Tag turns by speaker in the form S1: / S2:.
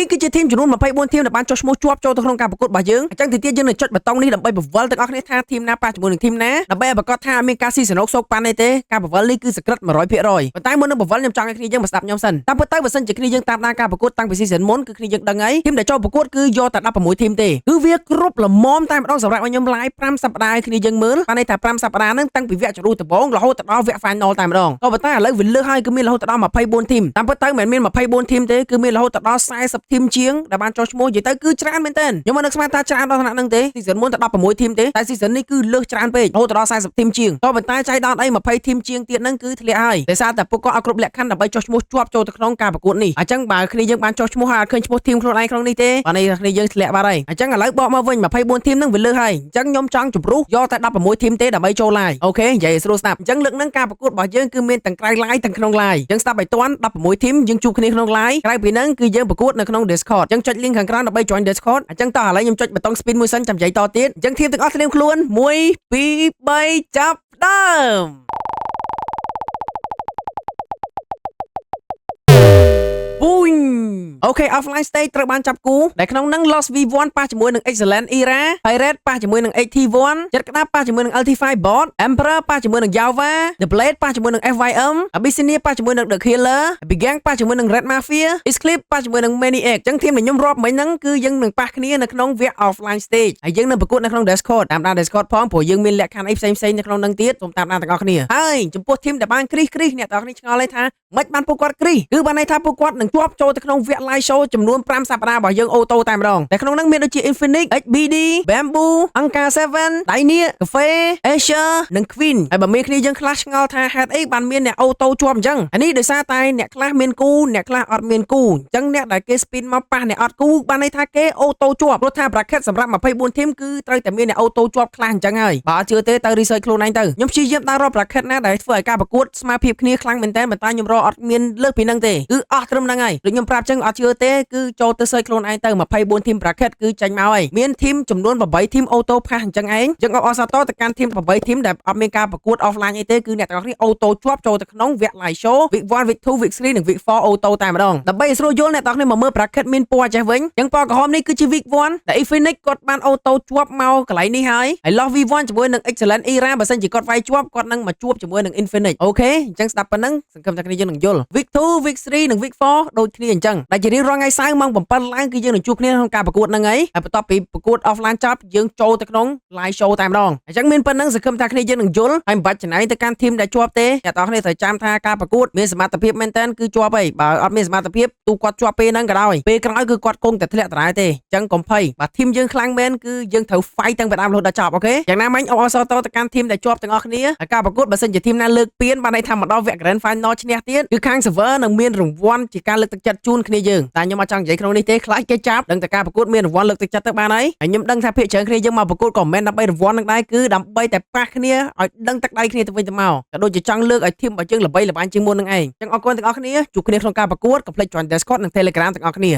S1: នេះគឺជាធីមចំនួន24ធីមដែលបានចុះឈ្មោះជាប់ចូលទៅក្នុងការប្រកួតរបស់យើងអញ្ចឹងទីទៀតយើងនឹងចុចប៊ូតុងនេះដើម្បីបង្វិលទាំងអស់គ្នាថាធីមណាប៉ះជាមួយនឹងធីមណាដើម្បីឲ្យប្រកាសថាមានការស៊ីសនុកសោកប៉ាន់ទេការបង្វិលនេះគឺសក្រិត 100% ប៉ុន្តែមុននឹងបង្វិលខ្ញុំចង់ឲ្យគ្នាយើងមកស្ដាប់ខ្ញុំសិនតាមពិតទៅបើសិនជាគ្នាយើងតាមដានការប្រកួតតាំងពីស៊ីសនមុនគឺគ្នាយើងដឹងហើយធីមដែលចូលប្រកួតគឺយកតែ16ធីមទេគឺវាគ្រប់ល្មមតែម្ដងសម្រាប់ឲ្យខ្ញុំ live 5សប្តាហ៍គ្នាយើងមើលបានន័យថា5សប្តាហ៍ហ្នឹងតាំងពីវគ្គជរុះដំបូងរហូតដល់វគ្គ final តែម្ដងក៏ប៉ុន្តែឥឡូវវាលើសហើយគឺមានរហូតដល់24ធីមតាមពិតទៅមិនមែនមាន24ធីមទេគឺមានរហូតដល់40ធីមជាងដែលបានចុះឈ្មោះនិយាយទៅគឺច្រើនមែនទែនខ្ញុំមិននឹកស្មានថាច្រើនដល់ថ្នាក់ហ្នឹងទេស៊ីសនមុនតែ16ធីមទេតែស៊ីសននេះគឺលើសច្រើនពេករហូតដល់40ធីមជាងក៏ប៉ុន្តែចៃដន្យអី20ធីមជាងទៀតហ្នឹងគឺធ្លាក់ហើយដោយសារតែពួកគាត់អត់គ្រប់លក្ខខណ្ឌដើម្បីចុះឈ្មោះជាប់ចូលទៅក្នុងការប្រកួតនេះអញ្ចឹងបើគ្នាយើងបានចុះឈ្មោះហើយអត់ឃើញឈ្មោះធីមខ្លួនឯងក្នុងនេះទេបានន័យថាគ្នាយើងធ្លាក់បាត់ហើយអញ្ចឹងឥឡូវបកមកវិញ24ធីមហ្នឹងវាលើសហើយអញ្ចឹងខ្ញុំចង់ជំរុះយកតែ16ធីមទេដើម្បីចូល live អូខេនិយាយស្រួលស្ដាប់អញ្ចឹងលើកហ្នឹងការប្រកួតរបស់យើងគឺមានទាំងក្រៅ live ទាំងក្នុង live អញ្ចឹងស្ដាប់ឲ្យទាន់16ធីមយើងជួបគ្នាក្នុង live ក្រៅពីហ្នឹងគឺយើងប្រកួតនៅក្នុង Discord អញ្ចឹងចុច link ខាងក្រោមដើម្បី join Discord អញ្ចឹងតោះឥឡូវខ្ញុំចុចប៊ូតុង spin មួយសិនចាំនិយាយតទៀតអញ្ចឹងធីមទាំងអស់ត្រៀមខ្លួន1 2 3ចាប់ដើមBoom! Okay, offline stage ត្រូវបានចាប់គូដែលក្នុងហ្នឹង Lost V1 ប៉ះជាមួយនឹង Excellent Era, Pirate ប៉ះជាមួយនឹង AT1, ចិត្តក្តាប់ប៉ះជាមួយនឹង LT5 Bot, Emperor ប៉ះជាមួយនឹង Java, The Blade ប៉ះជាមួយនឹង FYM, Abyssinia ប៉ះជាមួយនឹង The Killer, Begang ប៉ះជាមួយនឹង Red Mafia, Eclipse ប៉ះជាមួយនឹង Maniac អញ្ចឹងធីមដែលខ្ញុំរាប់មិញហ្នឹងគឺយើងនឹងប៉ះគ្នានៅក្នុងវគ្គ offline stage ហើយយើងនឹងប្រកួតនៅក្នុង Discord តាមដាន Discord ផងព្រោះយើងមានលក្ខខណ្ឌអីផ្សេងៗនៅក្នុងហ្នឹងទៀតសូមតាមដានទាំងអស់គ្នាហើយចំពោះធីមដែលបានគ្រីសអ្នកទាំងអស់គ្នាឆ្ងល់ទេថាមិនបានពួកគាត់គ្រីសគឺបានន័យថាពួកគាត់នឹងជាប់ចូលទៅក្នុងវគ្គ live show ចំនួន5សប្តាហ៍របស់យើងអូតូតែម្ដងតែក្នុងហ្នឹងមានដូចជា Infinix, HBD, Bamboo, Anka 7, Dainia, Cafe, Asia និង Queen ហើយបើមានគ្នាយើងខ្លះឆ្ងល់ថាហេតុអីបានមានអ្នកអូតូជាប់អញ្ចឹងអានេះដោយសារតែអ្នកខ្លះមានគូអ្នកខ្លះអត់មានគូអញ្ចឹងអ្នកដែលគេ spin មកប៉ះអ្នកអត់គូបានន័យថាគេអូតូជាប់ព្រោះថា bracket សម្រាប់24ធីមគឺត្រូវតែមានអ្នកអូតូជាប់ខ្លះអញ្ចឹងហើយបើអត់ជឿទេទៅ research ខ្លួនឯងទៅខ្ញុំព្យាយាមដើររក bracket ណាដែលធ្វើឲ្យការប្រកួតស្មើភាពគ្នាខ្លាំងមែនតើប៉ុន្តែខ្ញុំរកអត់មានលើសពីហ្នឹងទេគឺអស់ត្រឹមហ្នឹងហើយដូចខ្ញុំប្រាប់ចឹងអត់ជឿទេគឺចូលទៅ search ខ្លួនឯងទៅ24ធីម bracket គឺចេញមកហើយមានធីមចំនួន8ធីមអូតូផាសអញ្ចឹងឯងយើងអបអរសាទរទៅកាន់ធីម8ធីមដែលអត់មានការប្រកួត offline អីទេគឺអ្នកទាំងអស់គ្នាអូតូជាប់ចូលទៅក្នុងវគ្គ live show week 1 week 2 week 3និង week 4អូតូតែម្ដងដើម្បីស្រួលយល់អ្នកទាំងអស់គ្នាមកមើល bracket មានពណ៌ចេះវិញអញ្ចឹងពណ៌ក្រហមនេះគឺជា week 1ដែល Infinix គាត់បានអូតូជាប់មកកន្លែងនេះហើយ Lost V1 ជាមួយនឹង Excellent Era បើសិនជាគាត់វាយជាប់គាត់នឹងមកជួបជាមួយនឹង Infinix អូខេអញ្ចឹងស្ដាប់ប៉ុណ្ណឹងសង្ឃឹមថាគ្នាយើងនឹងយល់ week 2 week 3និង week 4ដូចគ្នាអញ្ចឹងដែលជារៀងរាល់ថ្ងៃសៅរ៍ម៉ោង7ឡើងគឺយើងនឹងជួបគ្នាក្នុងការប្រកួតហ្នឹងហើយបន្ទាប់ពីប្រកួត offline ចប់យើងចូលទៅក្នុង live show តែម្ដងអញ្ចឹងមានប៉ុណ្ណឹងសង្ឃឹមថាគ្នាយើងនឹងយល់ហើយមិនបាច់ចំណាយទៅកាន់ធីមដែលជាប់ទេអ្នកទាំងអស់គ្នាត្រូវចាំថាការប្រកួតមានសមត្ថភាពមែនតើគឺជាប់ហើយបើអត់មានសមត្ថភាពទូគាត់ជាប់ពេលហ្នឹងក៏ដោយពេលក្រោយគឺគាត់គង់តែធ្លាក់តារាយទេអញ្ចឹងកុំភ័យបើធីមយើងខ្លាំងមែនគឺយើងត្រូវ fight តាំងពីដើមរហូតដល់ចប់អូខេយ៉ាងណាមិញអបអរសាទរទៅកាន់ធីមដែលជាប់ទាំងអស់គ្នាហើយការប្រកួតបើសិនជាធីមណាលើកពានបានន័យថាមកដល់វគ្គ grand final ឈ្នះទៀតគឺខាង server នឹងមានរង្វាន់ជាការលើកទឹកចិត្តជូនគ្នាយើងតែខ្ញុំអត់ចង់និយាយក្នុងនេះទេខ្លាចគេចាប់ដឹងតែការប្រកួតមានរង្វាន់លើកទឹកចិត្តទៅបានហើយខ្ញុំដឹងថាភាគច្រើនគ្នាយើងមកប្រកួតក៏មិនមែនដើម្បីរង្វាន់នឹងដែរគឺដើម្បីតែប៉ះគ្នាឲ្យដឹងទឹកដៃគ្នាទៅវិញទៅមកក៏ដូចជាចង់លើកឲ្យធីមរបស់យើងល្បីល្បាញជាងមុននឹងឯងអញ្ចឹងអរគុណទាំងអស់គ្នាជួបគ្នាក្នុងការប្រកួតកុំភ្លេច join Discord និង Telegram ទាំងអស់គ្នា